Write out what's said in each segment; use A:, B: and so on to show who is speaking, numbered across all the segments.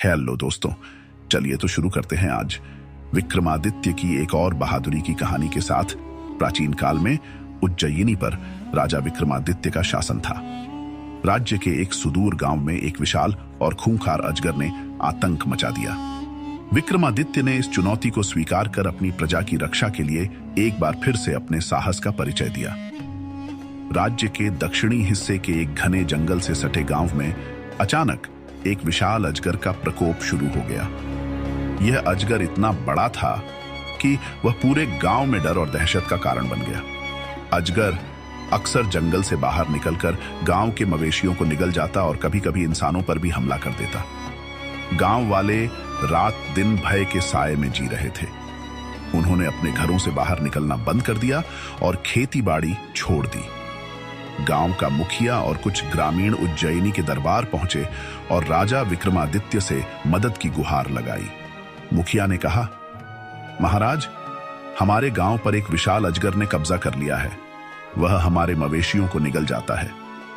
A: Hello दोस्तों, चलिए तो शुरू करते हैं आज विक्रमादित्य की एक और बहादुरी की कहानी के साथ। प्राचीन काल में उज्जयिनी पर राजा विक्रमादित्य का शासन था। राज्य के एक सुदूर गांव में एक विशाल और खूंखार अजगर ने आतंक मचा दिया। विक्रमादित्य ने इस चुनौती को स्वीकार कर अपनी प्रजा की रक्षा के लिए एक बार फिर से अपने साहस का परिचय दिया। राज्य के दक्षिणी हिस्से के एक घने जंगल से सटे गांव में अचानक एक विशाल अजगर का प्रकोप शुरू हो गया। यह अजगर इतना बड़ा था कि वह पूरे गांव में डर और दहशत का कारण बन गया। अजगर अक्सर जंगल से बाहर निकलकर गांव के मवेशियों को निगल जाता और कभी-कभी इंसानों पर भी हमला कर देता। गांव वाले रात दिन भय के साए में जी रहे थे। उन्होंने अपने घरों से बाहर निकलना बंद कर दिया और खेती-बाड़ी छोड़ दी। गांव का मुखिया और कुछ ग्रामीण उज्जयिनी के दरबार पहुंचे और राजा विक्रमादित्य से मदद की गुहार लगाई। मुखिया ने कहा, महाराज, हमारे गांव पर एक विशाल अजगर ने कब्जा कर लिया है। वह हमारे मवेशियों को निगल जाता है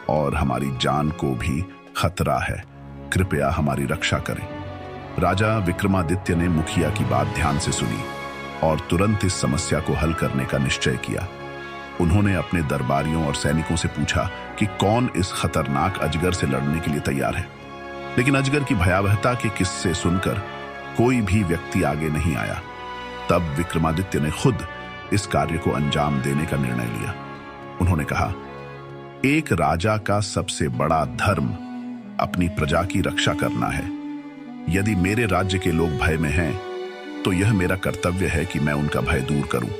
A: और हमारी जान को भी खतरा है। कृपया हमारी रक्षा करें। राजा विक्रमादित्य ने मुखिया की बात ध्यान से सुनी और तुरंत इस समस्या को हल करने का निश्चय किया। उन्होंने अपने दरबारियों और सैनिकों से पूछा कि कौन इस खतरनाक अजगर से लड़ने के लिए तैयार है। लेकिन अजगर की भयावहता के किस्से सुनकर कोई भी व्यक्ति आगे नहीं आया। तब विक्रमादित्य ने खुद इस कार्य को अंजाम देने का निर्णय लिया। उन्होंने कहा, एक राजा का सबसे बड़ा धर्म अपनी प्रजा की रक्षा करना है। यदि मेरे राज्य के लोग भय में हैं, तो यह मेरा कर्तव्य है कि मैं उनका भय दूर करूं।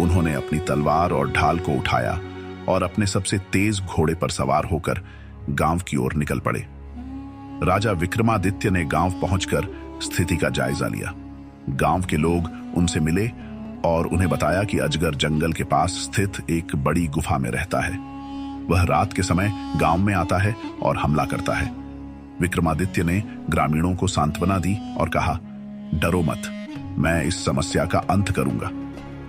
A: उन्होंने अपनी तलवार और ढाल को उठाया और अपने सबसे तेज घोड़े पर सवार होकर गांव की ओर निकल पड़े। राजा विक्रमादित्य ने गांव पहुंचकर स्थिति का जायजा लिया। गांव के लोग उनसे मिले और उन्हें बताया कि अजगर जंगल के पास स्थित एक बड़ी गुफा में रहता है। वह रात के समय गांव में आता है और हमला करता है। विक्रमादित्य ने ग्रामीणों को सांत्वना दी और कहा, डरो मत, मैं इस समस्या का अंत करूंगा।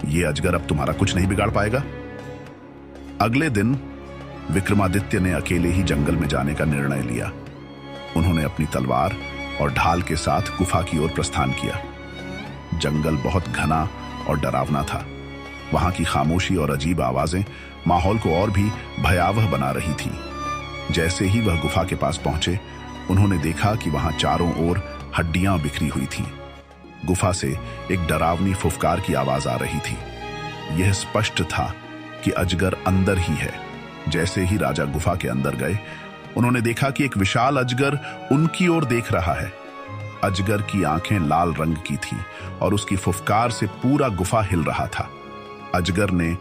A: ये अजगर अब तुम्हारा कुछ नहीं बिगाड़ पाएगा। अगले दिन विक्रमादित्य ने अकेले ही जंगल में जाने का निर्णय लिया। उन्होंने अपनी तलवार और ढाल के साथ गुफा की ओर प्रस्थान किया। जंगल बहुत घना और डरावना था। वहां की खामोशी और अजीब आवाजें माहौल को और भी भयावह बना रही थी। जैसे ही वह गुफा के पास पहुंचे, उन्होंने देखा कि वहां चारों ओर हड्डियां बिखरी हुई थीं। गुफा से एक डरावनी फुफकार की आवाज आ रही थी। यह स्पष्ट था कि अजगर अंदर ही है। जैसे ही राजा गुफा के अंदर गए, उन्होंने देखा कि एक विशाल अजगर उनकी ओर देख रहा है। अजगर की आंखें लाल रंग की थीं और उसकी फुफकार से पूरा गुफा हिल रहा था। अजगर ने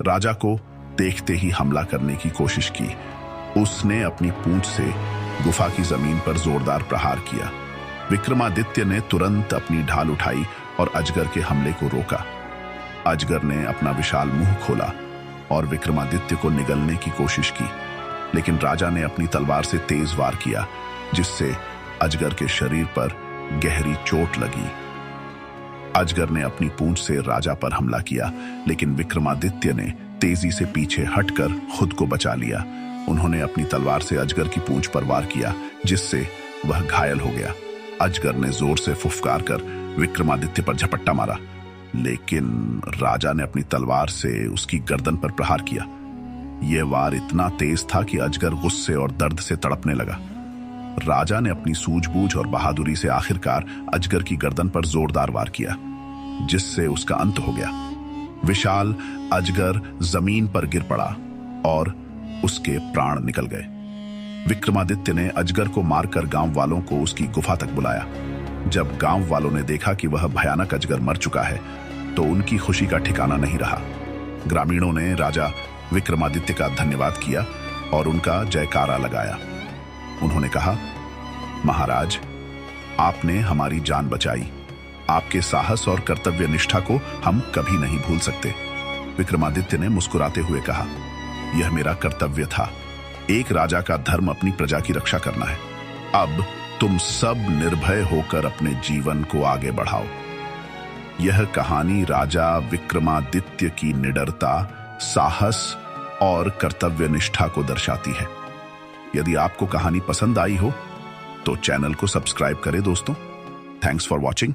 A: राजा को देखते ही हमला करने की कोशिश की। उसने अपनी पूंछ से गुफा की जमीन पर जोरदार प्रहार किया। विक्रमादित्य ने तुरंत अपनी ढाल उठाई और अजगर के हमले को रोका। अजगर ने अपना विशाल मुंह खोला और विक्रमादित्य को निगलने की कोशिश की, लेकिन राजा ने अपनी तलवार से तेज वार किया, जिससे अजगर के शरीर पर गहरी चोट लगी। अजगर ने अपनी पूंछ से राजा पर हमला किया, लेकिन विक्रमादित्य ने तेजी से पीछे हटकर खुद को बचा लिया। उन्होंने अपनी तलवार से अजगर की पूंछ पर वार किया, जिससे वह घायल हो गया। अजगर ने जोर से फुफकार कर विक्रमादित्य पर झपट्टा मारा, लेकिन राजा ने अपनी तलवार से उसकी गर्दन पर प्रहार किया। यह वार इतना तेज था कि अजगर गुस्से और दर्द से तड़पने लगा। राजा ने अपनी सूझबूझ और बहादुरी से आखिरकार अजगर की गर्दन पर जोरदार वार किया, जिससे उसका अंत हो गया। विशाल अजगर जमीन पर गिर पड़ा और उसके प्राण निकल गए। विक्रमादित्य ने अजगर को मारकर गांव वालों को उसकी गुफा तक बुलाया। जब गांव वालों ने देखा कि वह भयानक अजगर मर चुका है, तो उनकी खुशी का ठिकाना नहीं रहा। ग्रामीणों ने राजा विक्रमादित्य का धन्यवाद किया और उनका जयकारा लगाया। उन्होंने कहा, महाराज, आपने हमारी जान बचाई। आपके साहस और कर्तव्य निष्ठा को हम कभी नहीं भूल सकते। विक्रमादित्य ने मुस्कुराते हुए कहा, यह मेरा कर्तव्य था। एक राजा का धर्म अपनी प्रजा की रक्षा करना है। अब तुम सब निर्भय होकर अपने जीवन को आगे बढ़ाओ। यह कहानी राजा विक्रमादित्य की निडरता, साहस और कर्तव्य निष्ठा को दर्शाती है। यदि आपको कहानी पसंद आई हो तो चैनल को सब्सक्राइब करें दोस्तों। Thanks for watching.